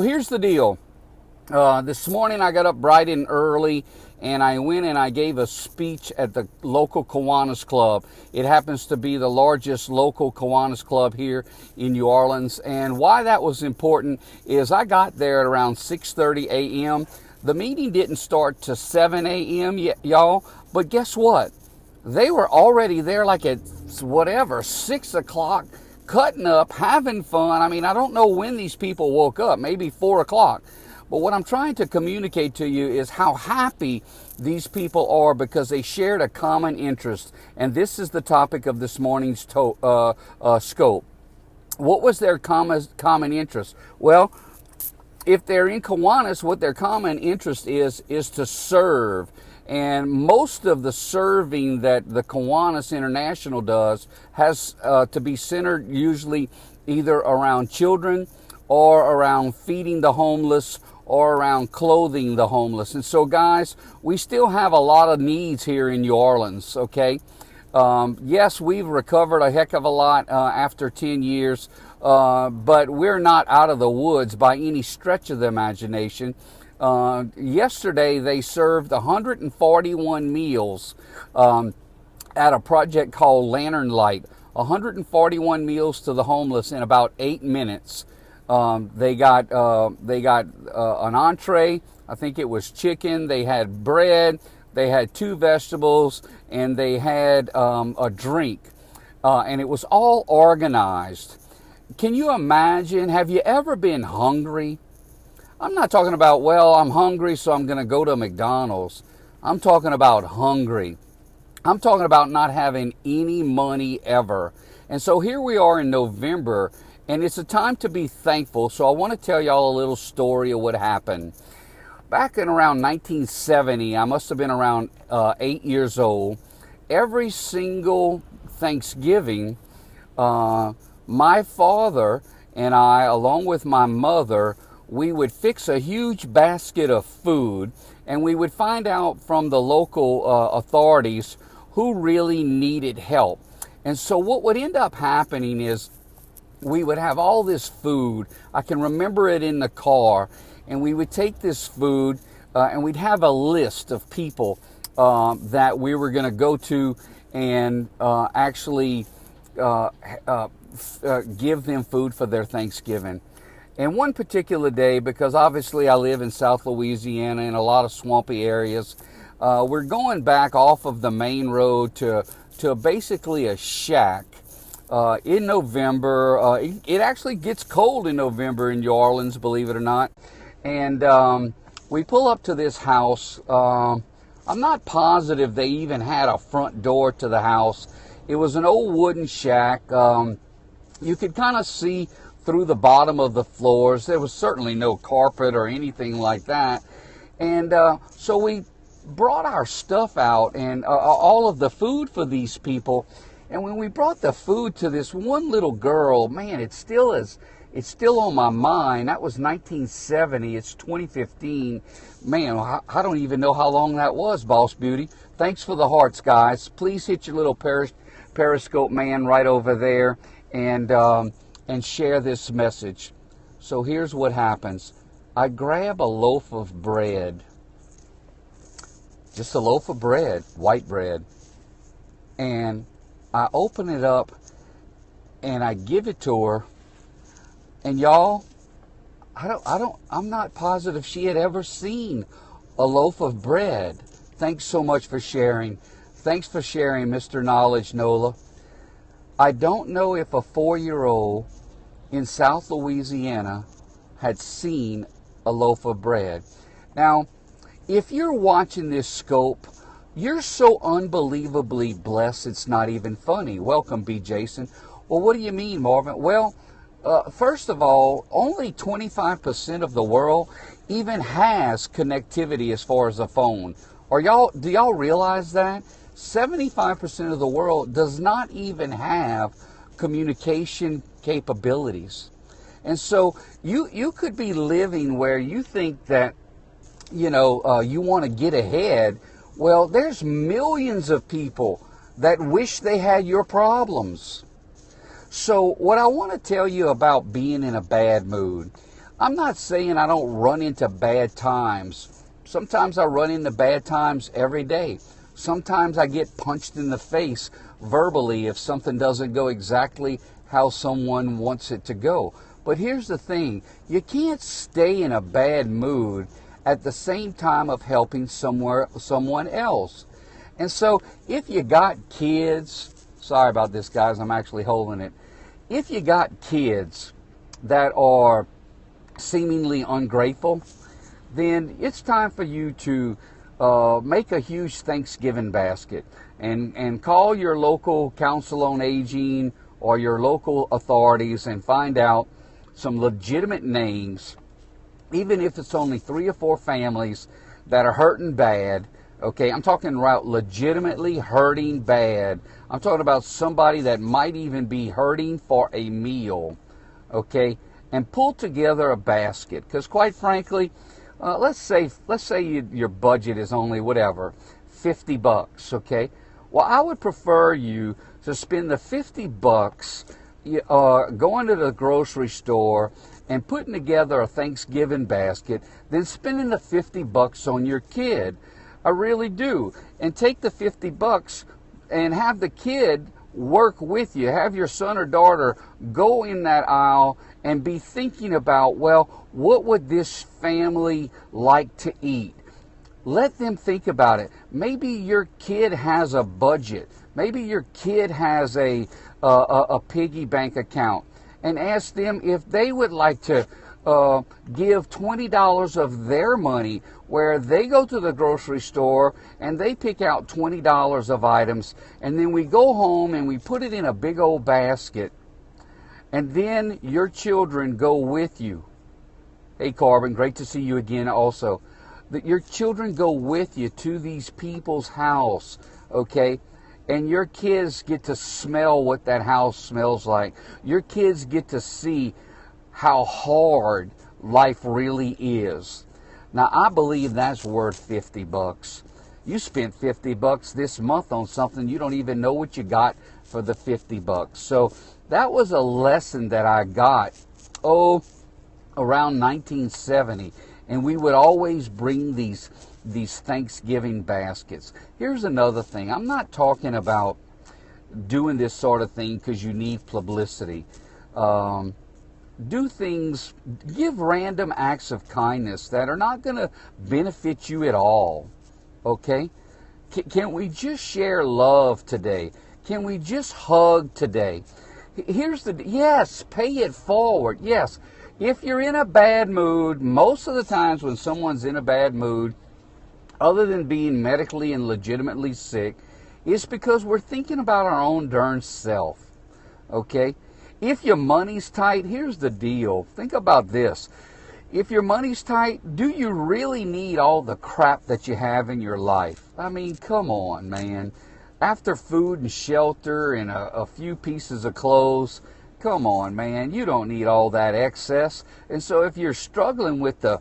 Here's the deal. This morning I got up bright and early and I went and I gave a speech at the local Kiwanis Club. It happens to be the largest local Kiwanis Club here in New Orleans. And why that was important is I got there at around 6:30 a.m. The meeting didn't start to 7 a.m. y'all, but guess what? They were already there like at 6 o'clock, cutting up, having fun. I mean, I don't know when these people woke up, maybe 4 o'clock. But what I'm trying to communicate to you is how happy these people are because they shared a common interest. And this is the topic of this morning's scope. What was their common interest? Well, if they're in Kiwanis, what their common interest is to serve. And most of the serving that the Kiwanis International does has to be centered usually either around children or around feeding the homeless or around clothing the homeless. And so, guys, we still have a lot of needs here in New Orleans, okay? Yes, we've recovered a heck of a lot after 10 years, but we're not out of the woods by any stretch of the imagination. Yesterday, they served 141 meals at a project called Lantern Light. 141 meals to the homeless in about 8 minutes. They got an entree. I think it was chicken. They had bread. They had 2 vegetables, and they had a drink. And it was all organized. Can you imagine? Have you ever been hungry? I'm not talking about, well, I'm hungry, so I'm going to go to McDonald's. I'm talking about hungry. I'm talking about not having any money ever. And so here we are in November, and it's a time to be thankful. So I want to tell y'all a little story of what happened. Back in around 1970, I must have been around 8 years old. Every single Thanksgiving, my father and I, along with my mother, we would fix a huge basket of food, and we would find out from the local authorities who really needed help. And so what would end up happening is we would have all this food. I can remember it in the car, and we would take this food and we'd have a list of people that we were going to go to and actually give them food for their Thanksgiving. And one particular day, because obviously I live in South Louisiana in a lot of swampy areas, we're going back off of the main road to basically a shack. In November, it actually gets cold in November in New Orleans, believe it or not. And we pull up to this house. I'm not positive they even had a front door to the house. It was an old wooden shack. You could kind of see through the bottom of the floors. There was certainly no carpet or anything like that. And so we brought our stuff out and all of the food for these people. And when we brought the food to this one little girl, man, it's still on my mind. That was 1970. It's 2015. Man, I don't even know how long that was, Boss Beauty. Thanks for the hearts, guys. Please hit your little Periscope man right over there and share this message. So here's what happens. I grab a loaf of bread. Just a loaf of bread, white bread. And I open it up and I give it to her. And y'all, I'm not positive she had ever seen a loaf of bread. Thanks so much for sharing. Thanks for sharing, Mr. Knowledge Nola. I don't know if a 4-year-old in South Louisiana had seen a loaf of bread. Now, if you're watching this scope, you're so unbelievably blessed it's not even funny. Welcome, B. Jason. Well, what do you mean, Marvin? Well, first of all, only 25% of the world even has connectivity as far as a phone. Do y'all realize that? 75% of the world does not even have communication capabilities. And so you could be living where you think that, you want to get ahead. Well, there's millions of people that wish they had your problems. So what I want to tell you about being in a bad mood, I'm not saying I don't run into bad times. Sometimes I run into bad times every day. Sometimes I get punched in the face verbally if something doesn't go exactly how someone wants it to go. But here's the thing, you can't stay in a bad mood at the same time of helping someone else. And so if you got kids, sorry about this guys, I'm actually holding it. If you got kids that are seemingly ungrateful, then it's time for you to make a huge Thanksgiving basket and call your local council on aging or your local authorities and find out some legitimate names, even if it's only 3 or 4 families that are hurting bad. Okay, I'm talking about legitimately hurting bad. I'm talking about somebody that might even be hurting for a meal. Okay, and pull together a basket, because quite frankly, let's say your budget is only whatever, $50. Okay, well, I would prefer you to spend the $50 going to the grocery store and putting together a Thanksgiving basket than spending the $50 on your kid. I really do. And take the $50 and have the kid work with you. Have your son or daughter go in that aisle and be thinking about, well, what would this family like to eat? Let them think about it. Maybe your kid has a budget. Maybe your kid has a piggy bank account, and ask them if they would like to give $20 of their money, where they go to the grocery store and they pick out $20 of items, and then we go home and we put it in a big old basket, and then your children go with you. Hey Carbon, great to see you again also. That your children go with you to these people's house, okay? And your kids get to smell what that house smells like. Your kids get to see how hard life really is. Now, I believe that's worth $50. You spent $50 this month on something you don't even know what you got for the $50. So that was a lesson that I got, around 1970. And we would always bring these Thanksgiving baskets. Here's another thing. I'm not talking about doing this sort of thing because you need publicity. Do things, give random acts of kindness that are not going to benefit you at all. Okay? Can we just share love today? Can we just hug today? Yes, pay it forward. Yes. If you're in a bad mood, most of the times when someone's in a bad mood, other than being medically and legitimately sick, it's because we're thinking about our own darn self. Okay? If your money's tight, here's the deal. Think about this. If your money's tight, do you really need all the crap that you have in your life? I mean, come on, man. After food and shelter and a few pieces of clothes, come on, man. You don't need all that excess. And so if you're struggling with the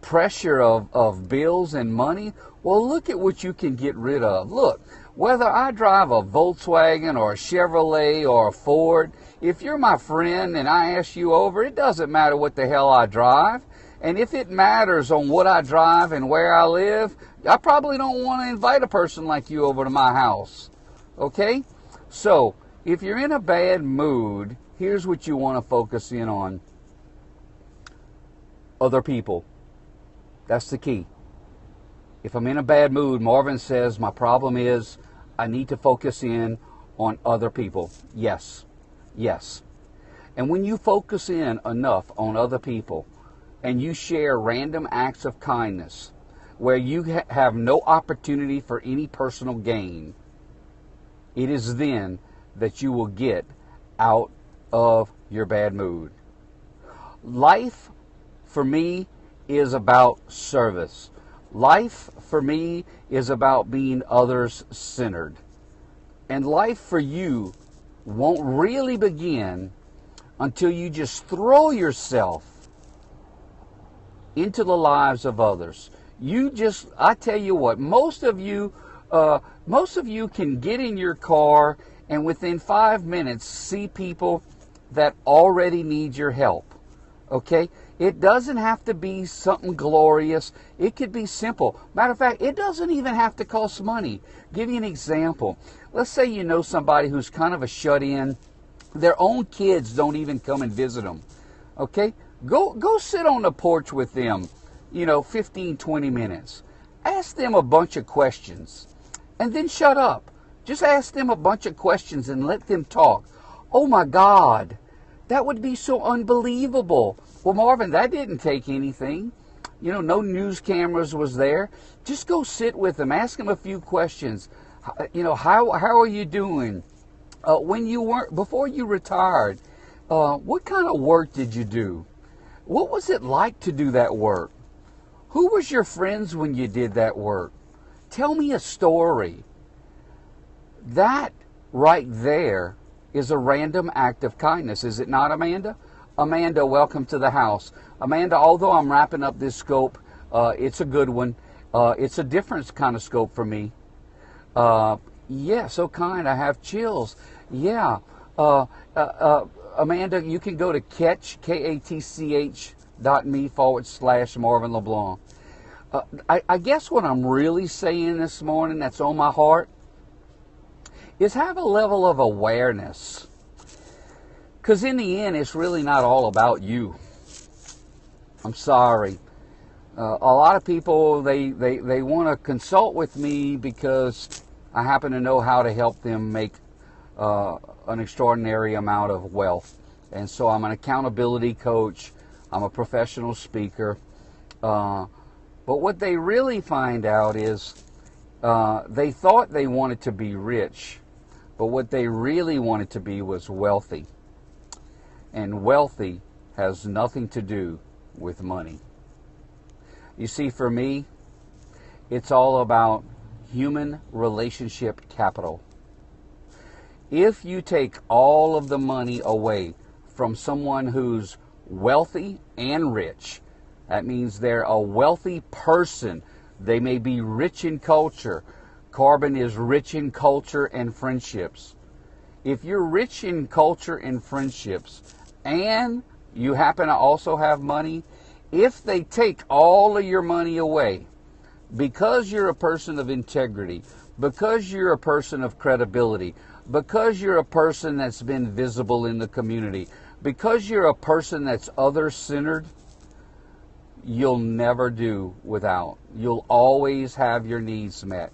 pressure of bills and money, well, look at what you can get rid of. Look, whether I drive a Volkswagen or a Chevrolet or a Ford, if you're my friend and I ask you over, it doesn't matter what the hell I drive. And if it matters on what I drive and where I live, I probably don't want to invite a person like you over to my house. Okay? So, if you're in a bad mood, here's what you want to focus in on. Other people. That's the key. If I'm in a bad mood, Marvin says my problem is I need to focus in on other people. Yes. Yes. And when you focus in enough on other people and you share random acts of kindness where you have no opportunity for any personal gain, it is then that you will get out of your bad mood. Life, for me, is about service. Life, for me, is about being others-centered. And life for you won't really begin until you just throw yourself into the lives of others. I tell you what, most of you can get in your car and within 5 minutes see people that already need your help. Okay? It doesn't have to be something glorious. It could be simple. Matter of fact, it doesn't even have to cost money. Give you an example. Let's say you know somebody who's kind of a shut-in. Their own kids don't even come and visit them. Okay? Go sit on the porch with them, 15, 20 minutes. Ask them a bunch of questions and then shut up. Just ask them a bunch of questions and let them talk. Oh my God, that would be so unbelievable. Well, Marvin, that didn't take anything. No news cameras was there. Just go sit with them. Ask them a few questions. How are you doing? Before you retired, what kind of work did you do? What was it like to do that work? Who was your friends when you did that work? Tell me a story. That right there is a random act of kindness, is it not, Amanda? Amanda, welcome to the house. Amanda, although I'm wrapping up this scope, it's a good one. It's a different kind of scope for me. Yeah, so kind. I have chills. Yeah. Amanda, you can go to katch.me/Marvin LeBlanc. I guess what I'm really saying this morning that's on my heart is have a level of awareness. Because in the end, it's really not all about you. I'm sorry. A lot of people, they want to consult with me because I happen to know how to help them make an extraordinary amount of wealth. And so I'm an accountability coach. I'm a professional speaker. But what they really find out is they thought they wanted to be rich, but what they really wanted to be was wealthy. And wealthy has nothing to do with money. You see, for me, it's all about human relationship capital. If you take all of the money away from someone who's wealthy and rich, that means they're a wealthy person. They may be rich in culture. Carbon is rich in culture and friendships. If you're rich in culture and friendships, and you happen to also have money, if they take all of your money away, because you're a person of integrity, because you're a person of credibility, because you're a person that's been visible in the community, because you're a person that's other-centered, you'll never do without. You'll always have your needs met.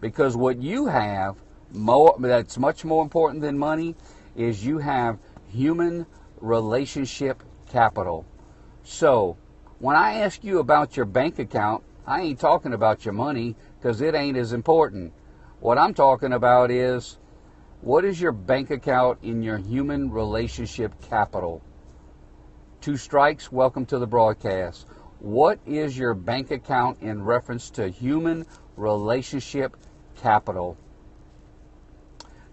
Because what you have, that's much more important than money, is you have human relationship capital. So, when I ask you about your bank account, I ain't talking about your money because it ain't as important. What I'm talking about is, what is your bank account in your human relationship capital? Two strikes, welcome to the broadcast. What is your bank account in reference to human relationship capital?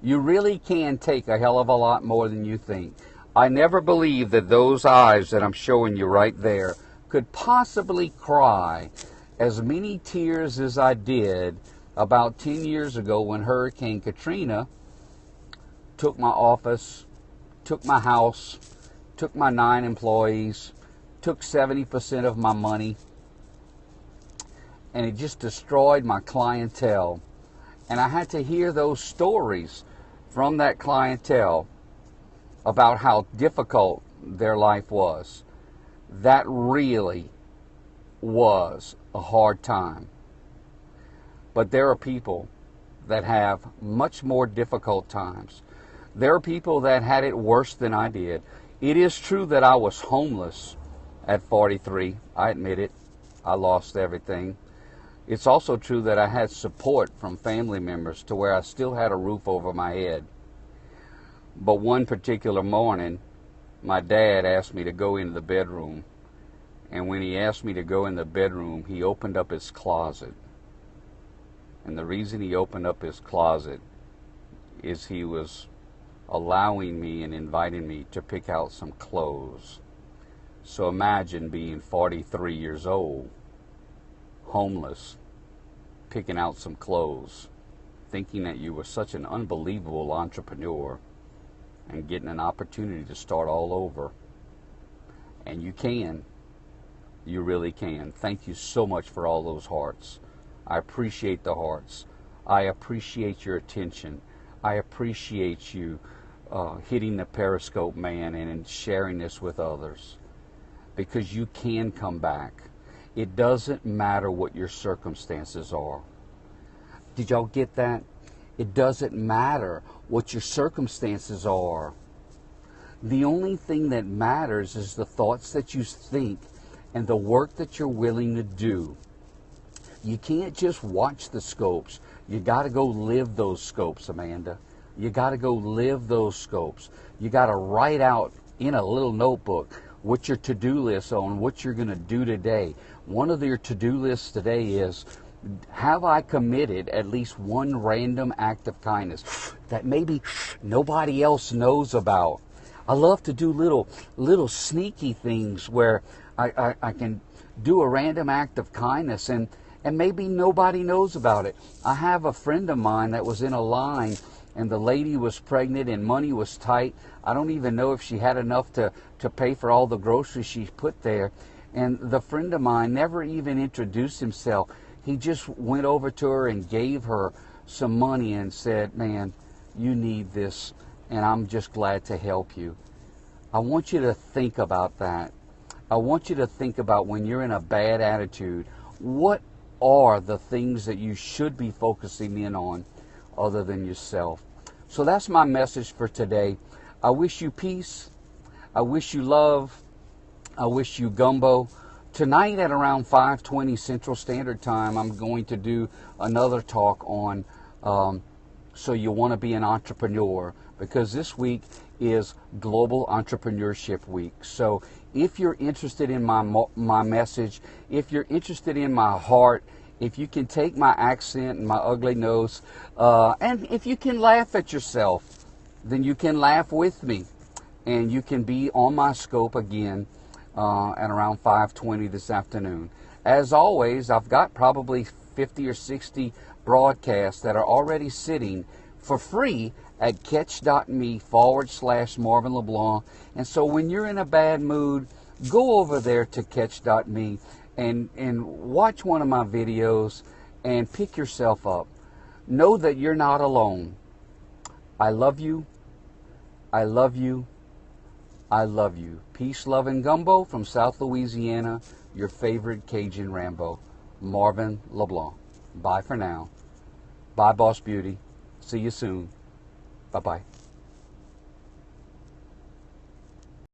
You really can take a hell of a lot more than you think. I never believed that those eyes that I'm showing you right there could possibly cry as many tears as I did about 10 years ago when Hurricane Katrina took my office, took my house, took my 9 employees, took 70% of my money, and it just destroyed my clientele. And I had to hear those stories from that clientele about how difficult their life was. That really was a hard time. But there are people that have much more difficult times. There are people that had it worse than I did. It is true that I was homeless at 43. I admit it. I lost everything. It's also true that I had support from family members to where I still had a roof over my head. But one particular morning, my dad asked me to go into the bedroom. And when he asked me to go in the bedroom, he opened up his closet. And the reason he opened up his closet is he was allowing me and inviting me to pick out some clothes. So imagine being 43 years old, homeless, picking out some clothes, thinking that you were such an unbelievable entrepreneur and getting an opportunity to start all over. And you can. You really can. Thank you so much for all those hearts. I appreciate the hearts. I appreciate your attention. I appreciate you hitting the Periscope, man, and sharing this with others. Because you can come back. It doesn't matter what your circumstances are. Did y'all get that? It doesn't matter what your circumstances are. The only thing that matters is the thoughts that you think and the work that you're willing to do. You can't just watch the scopes. You got to go live those scopes, Amanda. You got to go live those scopes. You got to write out in a little notebook what your to-do list on what you're going to do today. One of your to-do lists today is, have I committed at least one random act of kindness that maybe nobody else knows about? I love to do little sneaky things where I can do a random act of kindness and maybe nobody knows about it. I have a friend of mine that was in a line and the lady was pregnant and money was tight. I don't even know if she had enough to pay for all the groceries she put there. And the friend of mine never even introduced himself. He just went over to her and gave her some money and said, man, you need this, and I'm just glad to help you. I want you to think about that. I want you to think about when you're in a bad attitude, what are the things that you should be focusing in on other than yourself? So that's my message for today. I wish you peace. I wish you love. I wish you gumbo. Tonight at around 5:20 Central Standard Time, I'm going to do another talk on so you want to be an entrepreneur, because this week is Global Entrepreneurship Week. So if you're interested in my message, if you're interested in my heart, if you can take my accent and my ugly nose, and if you can laugh at yourself, then you can laugh with me, and you can be on my scope again at around 5:20 this afternoon. As always, I've got probably 50 or 60 broadcasts that are already sitting for free at catch.me/Marvin LeBlanc. And so when you're in a bad mood, go over there to catch.me and watch one of my videos and pick yourself up. Know that you're not alone. I love you. I love you. I love you. Peace, love, and gumbo from South Louisiana, your favorite Cajun Rambo, Marvin LeBlanc. Bye for now. Bye, Boss Beauty. See you soon. Bye-bye.